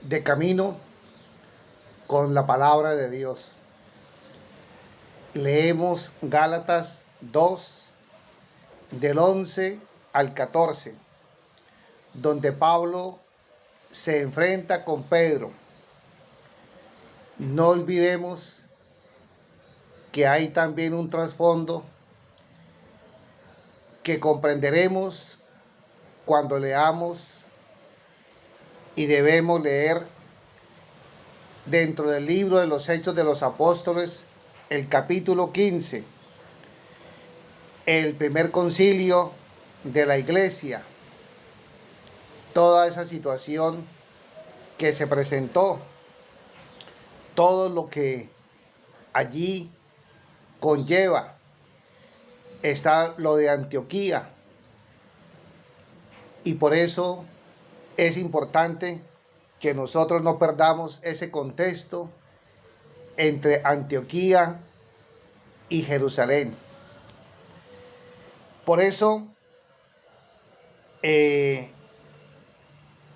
de camino con la palabra de Dios. Leemos Gálatas 2, del 11 al 14, donde Pablo se enfrenta con Pedro. No olvidemos que hay también un trasfondo que comprenderemos cuando leamos y debemos leer dentro del libro de los Hechos de los Apóstoles, el capítulo 15, el primer concilio de la iglesia, toda esa situación que se presentó, todo lo que allí conlleva. Está lo de Antioquía, y por eso es importante que nosotros no perdamos ese contexto entre Antioquía y Jerusalén. Por eso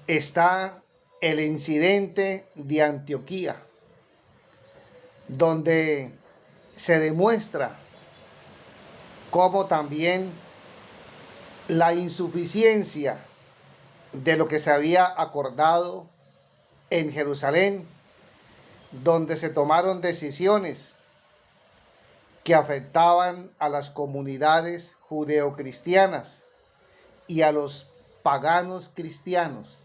está el incidente de Antioquía, donde se demuestra cómo también la insuficiencia de lo que se había acordado en Jerusalén, donde se tomaron decisiones que afectaban a las comunidades judeocristianas y a los paganos cristianos.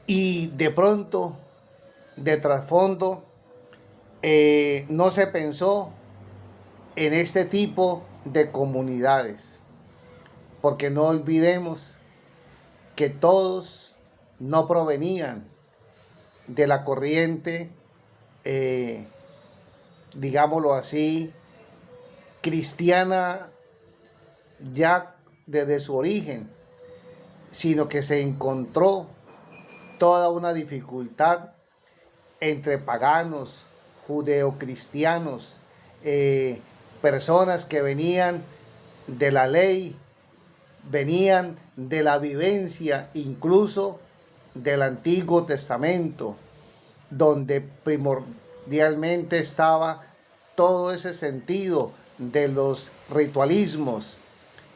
Y de pronto, de trasfondo, no se pensó en este tipo de comunidades, porque no olvidemos que todos no provenían de la corriente, digámoslo así, cristiana ya desde su origen, sino que se encontró toda una dificultad entre paganos, judeocristianos, personas que venían de la ley, venían de la vivencia incluso del Antiguo Testamento, donde primordialmente estaba todo ese sentido de los ritualismos,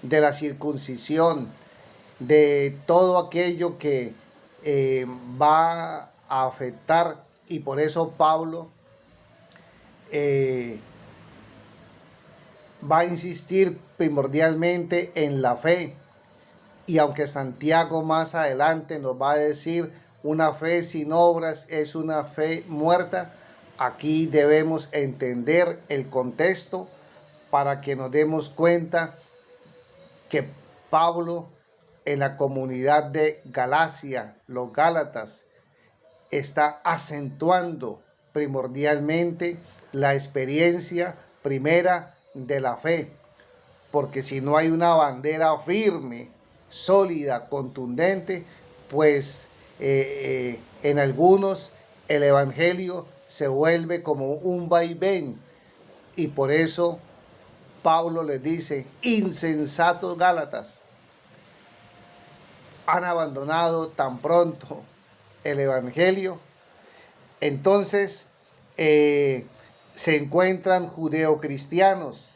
de la circuncisión, de todo aquello que va a afectar. Y por eso Pablo va a insistir primordialmente en la fe. Y aunque Santiago más adelante nos va a decir una fe sin obras es una fe muerta, aquí debemos entender el contexto para que nos demos cuenta que Pablo en la comunidad de Galacia, los Gálatas, está acentuando primordialmente la experiencia primera de la fe, porque si no hay una bandera firme, sólida, contundente, pues en algunos el evangelio se vuelve como un vaivén, y por eso Pablo les dice: insensatos Gálatas, han abandonado tan pronto el evangelio. Entonces se encuentran judeocristianos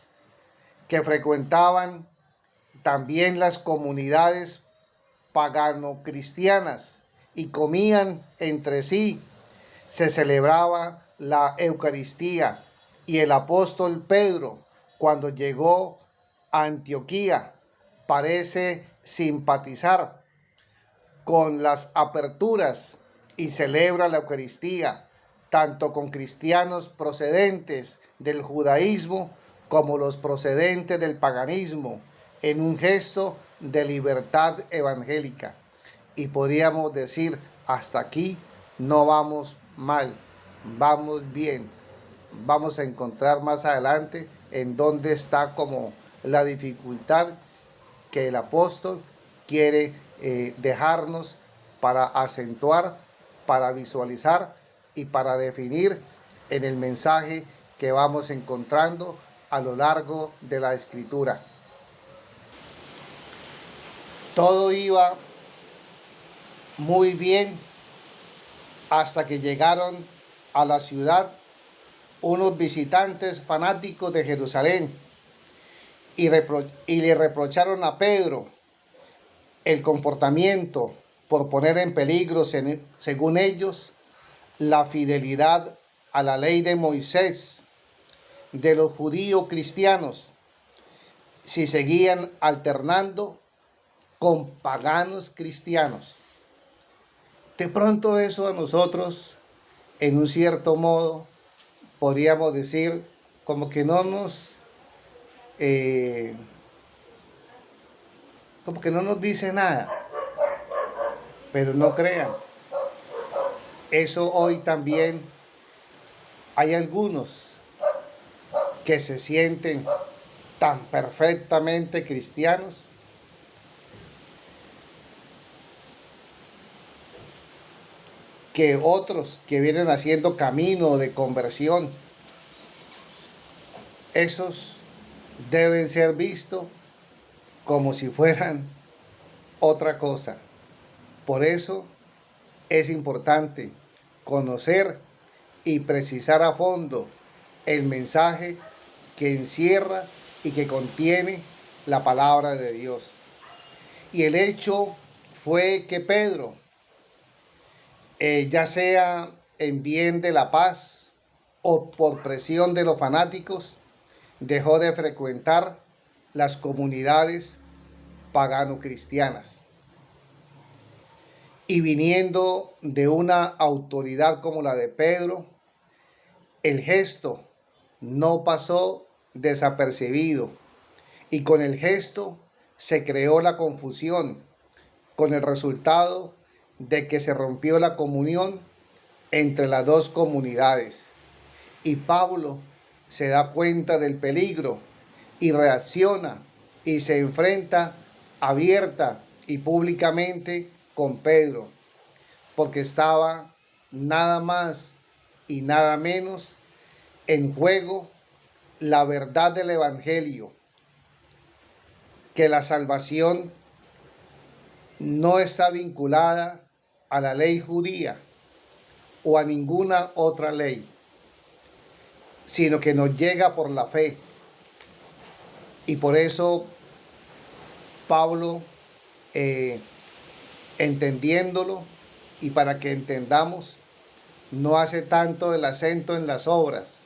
que frecuentaban también las comunidades pagano-cristianas y comían entre sí. Se celebraba la Eucaristía, y el apóstol Pedro, cuando llegó a Antioquía, parece simpatizar con las aperturas y celebra la Eucaristía tanto con cristianos procedentes del judaísmo como los procedentes del paganismo, en un gesto de libertad evangélica. Y podríamos decir, hasta aquí no vamos mal, vamos bien. Vamos a encontrar más adelante en dónde está como la dificultad que el apóstol quiere dejarnos para acentuar, para visualizar y para definir en el mensaje que vamos encontrando a lo largo de la escritura. Todo iba muy bien hasta que llegaron a la ciudad unos visitantes fanáticos de Jerusalén y le reprocharon a Pedro el comportamiento por poner en peligro, según ellos, la fidelidad a la ley de Moisés de los judíos cristianos si seguían alternando con paganos cristianos. De pronto eso a nosotros, en un cierto modo, podríamos decir como que como que no nos dice nada, pero no crean. Eso hoy también hay algunos que se sienten tan perfectamente cristianos que otros que vienen haciendo camino de conversión, esos deben ser vistos como si fueran otra cosa. Por eso es importante conocer y precisar a fondo el mensaje que encierra y que contiene la palabra de Dios. Y el hecho fue que Pedro, ya sea en bien de la paz o por presión de los fanáticos, dejó de frecuentar las comunidades pagano-cristianas. Y viniendo de una autoridad como la de Pedro, el gesto no pasó desapercibido, y con el gesto se creó la confusión, con el resultado de que se rompió la comunión entre las dos comunidades. Y Pablo se da cuenta del peligro y reacciona y se enfrenta abierta y públicamente con Pedro, porque estaba nada más y nada menos en juego la verdad del Evangelio, que la salvación no está vinculada a la ley judía o a ninguna otra ley, sino que nos llega por la fe. Y por eso Pablo, entendiéndolo y para que entendamos, no hace tanto el acento en las obras,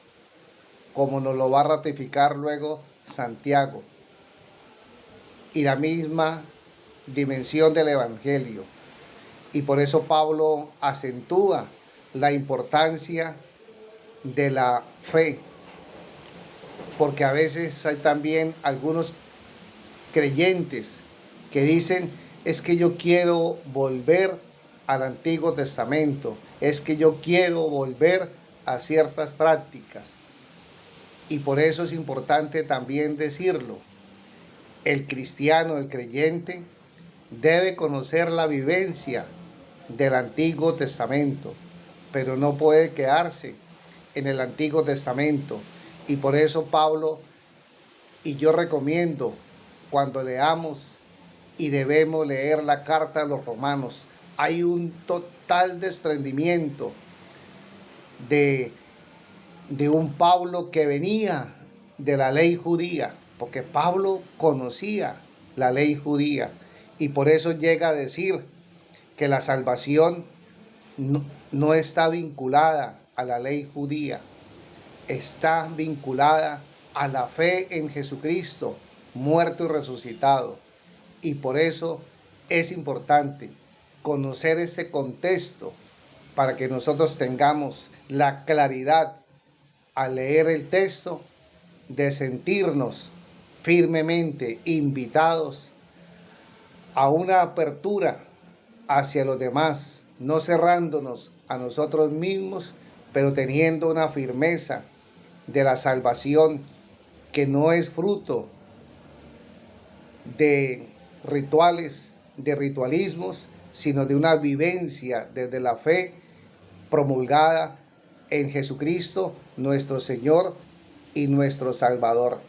como nos lo va a ratificar luego Santiago, y la misma dimensión del Evangelio. Y por eso Pablo acentúa la importancia de la fe, porque a veces hay también algunos creyentes que dicen: es que yo quiero volver al Antiguo Testamento, es que yo quiero volver a ciertas prácticas. Y por eso es importante también decirlo. El cristiano, el creyente, debe conocer la vivencia del Antiguo Testamento, pero no puede quedarse en el Antiguo Testamento. Y por eso Pablo, y yo recomiendo cuando leamos, y debemos leer la carta a los romanos, hay un total desprendimiento de un Pablo que venía de la ley judía, porque Pablo conocía la ley judía, y por eso llega a decir que la salvación no está vinculada a la ley judía, está vinculada a la fe en Jesucristo, muerto y resucitado. Y por eso es importante conocer este contexto para que nosotros tengamos la claridad al leer el texto de sentirnos firmemente invitados a una apertura hacia los demás, no cerrándonos a nosotros mismos, pero teniendo una firmeza de la salvación que no es fruto de rituales, de ritualismos, sino de una vivencia desde la fe promulgada en Jesucristo, nuestro Señor y nuestro Salvador.